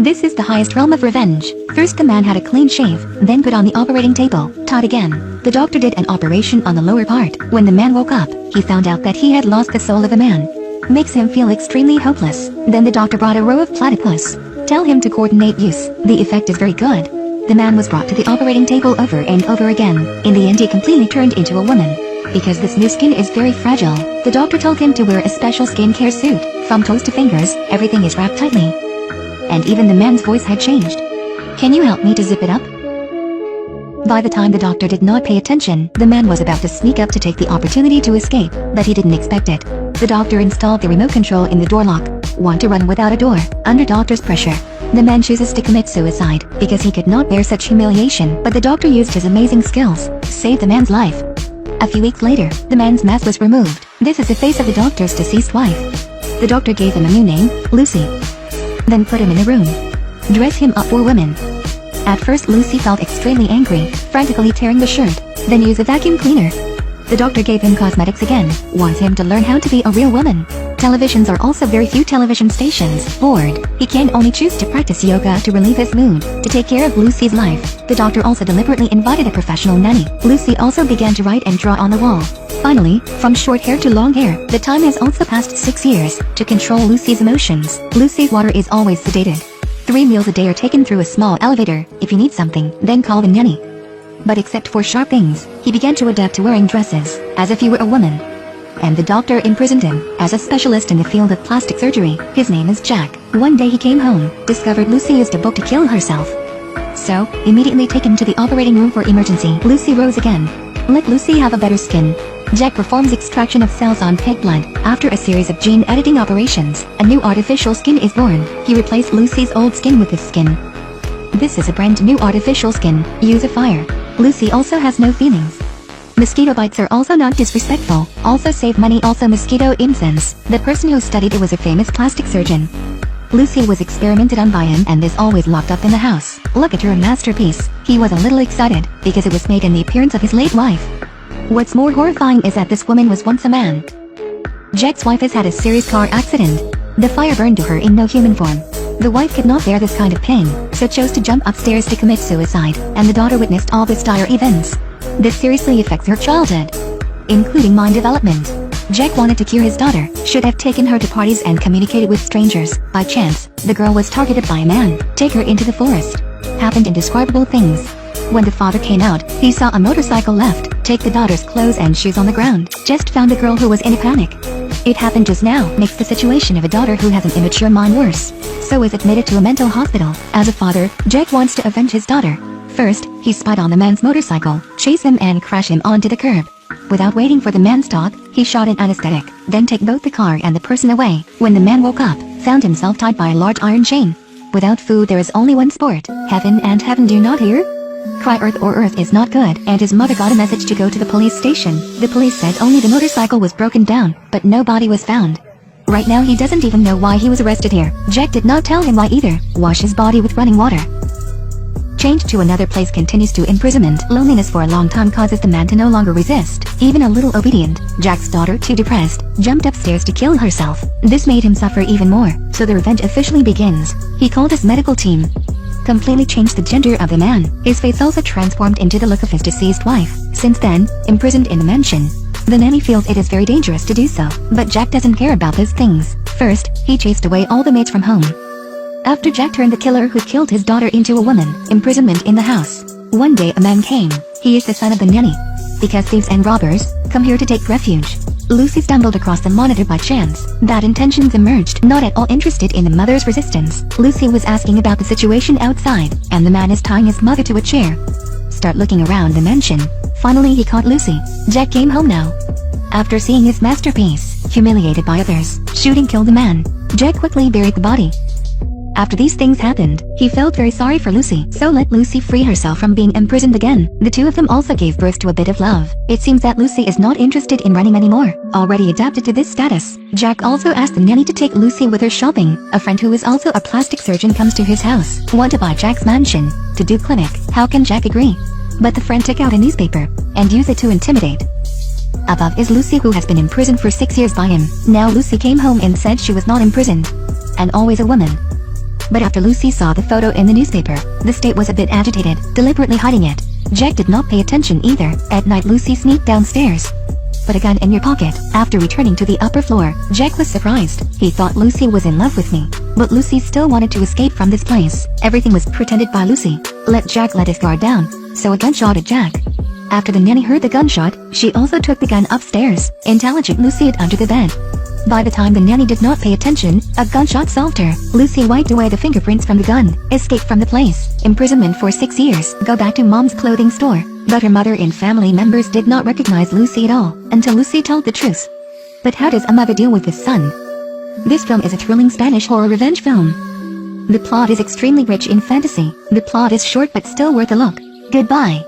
This is the highest realm of revenge. First the man had a clean shave, then put on the operating table, tied again. The doctor did an operation on the lower part. When the man woke up, he found out that he had lost the soul of a man. Makes him feel extremely hopeless. Then the doctor brought a row of platypus. Tell him to coordinate use. The effect is very good. The man was brought to the operating table over and over again. In the end he completely turned into a woman. Because this new skin is very fragile, the doctor told him to wear a special skincare suit. From toes to fingers, everything is wrapped tightly. And even the man's voice had changed. Can you help me to zip it up? By the time the doctor did not pay attention, the man was about to sneak up to take the opportunity to escape, but he didn't expect it. The doctor installed the remote control in the door lock. Want to run without a door, under doctor's pressure. The man chooses to commit suicide, because he could not bear such humiliation, but the doctor used his amazing skills, saved the man's life. A few weeks later, the man's mask was removed. This is the face of the doctor's deceased wife. The doctor gave him a new name, Lucy. Then put him in a room. Dress him up for women. At first Lucy felt extremely angry, frantically tearing the shirt, then used a vacuum cleaner. The doctor gave him cosmetics again, wants him to learn how to be a real woman. Televisions are also very few television stations. Bored, he can only choose to practice yoga to relieve his mood. To take care of Lucy's life, the doctor also deliberately invited a professional nanny. Lucy also began to write and draw on the wall. Finally, from short hair to long hair, the time has also passed 6 years. To control Lucy's emotions, Lucy's water is always sedated. 3 meals a day are taken through a small elevator. If you need something, then call the nanny. But except for sharp things, he began to adapt to wearing dresses, as if he were a woman. And the doctor imprisoned him, as a specialist in the field of plastic surgery. His name is Jack. One day he came home, discovered Lucy used a book to kill herself. So, immediately take him to the operating room for emergency. Lucy rose again. Let Lucy have a better skin. Jack performs extraction of cells on pig blood. After a series of gene editing operations, a new artificial skin is born. He replaced Lucy's old skin with his skin. This is a brand new artificial skin. Use a fire. Lucy also has no feelings. Mosquito bites are also not disrespectful. Also save money. Also mosquito incense. The person who studied it was a famous plastic surgeon. Lucy was experimented on by him and is always locked up in the house. Look at her masterpiece. He was a little excited, because it was made in the appearance of his late wife. What's more horrifying is that this woman was once a man. Jack's wife has had a serious car accident. The fire burned to her in no human form. The wife could not bear this kind of pain, so chose to jump upstairs to commit suicide, and the daughter witnessed all these dire events. This seriously affects her childhood, including mind development. Jack wanted to cure his daughter, should have taken her to parties and communicated with strangers. By chance, the girl was targeted by a man. Take her into the forest. Happened indescribable things. When the father came out, he saw a motorcycle left. Take the daughter's clothes and shoes on the ground. Just found a girl who was in a panic. It happened just now. Makes the situation of a daughter who has an immature mind worse. So is admitted to a mental hospital. As a father, Jack wants to avenge his daughter. First, he spied on the man's motorcycle, chase him and crash him onto the curb. Without waiting for the man's talk, he shot an anesthetic, then take both the car and the person away. When the man woke up, found himself tied by a large iron chain. Without food there is only one sport. Heaven and heaven do not hear? Cry earth or earth is not good, and his mother got a message to go to the police station. The police said only the motorcycle was broken down, but no body was found. Right now he doesn't even know why he was arrested here. Jack did not tell him why either. Wash his body with running water. Changed to another place continues to imprisonment. Loneliness for a long time causes the man to no longer resist, even a little obedient. Jack's daughter, too depressed, jumped upstairs to kill herself. This made him suffer even more, so the revenge officially begins. He called his medical team. Completely changed the gender of the man. His face also transformed into the look of his deceased wife. Since then, imprisoned in the mansion. The nanny feels it is very dangerous to do so, but Jack doesn't care about those things. First, he chased away all the maids from home. After Jack turned the killer who killed his daughter into a woman, imprisonment in the house. One day a man came. He is the son of the nanny. Because thieves and robbers come here to take refuge. Lucy stumbled across the monitor by chance. Bad intentions emerged, not at all interested in the mother's resistance. Lucy was asking about the situation outside, and the man is tying his mother to a chair. Start looking around the mansion. Finally he caught Lucy. Jack came home now. After seeing his masterpiece, humiliated by others, shooting killed the man. Jack quickly buried the body. After these things happened, he felt very sorry for Lucy, so let Lucy free herself from being imprisoned again. The two of them also gave birth to a bit of love. It seems that Lucy is not interested in running anymore, already adapted to this status. Jack also asked the nanny to take Lucy with her shopping. A friend who is also a plastic surgeon comes to his house, want to buy Jack's mansion, to do clinic. How can Jack agree? But the friend took out a newspaper, and used it to intimidate. Above is Lucy who has been imprisoned for 6 years by him. Now Lucy came home and said she was not imprisoned, and always a woman. But after Lucy saw the photo in the newspaper, the state was a bit agitated, deliberately hiding it. Jack did not pay attention either. At night Lucy sneaked downstairs. Put a gun in your pocket. After returning to the upper floor, Jack was surprised. He thought Lucy was in love with me. But Lucy still wanted to escape from this place. Everything was pretended by Lucy. Jack let his guard down. So a gun shot at Jack. After the nanny heard the gunshot, she also took the gun upstairs. Intelligent Lucy hid under the bed. By the time the nanny did not pay attention, a gunshot solved her. Lucy wiped away the fingerprints from the gun, escaped from the place. Imprisonment for 6 years. Go back to mom's clothing store. But her mother and family members did not recognize Lucy at all, until Lucy told the truth. But how does a mother deal with this son? This film is a thrilling Spanish horror revenge film. The plot is extremely rich in fantasy. The plot is short but still worth a look. Goodbye.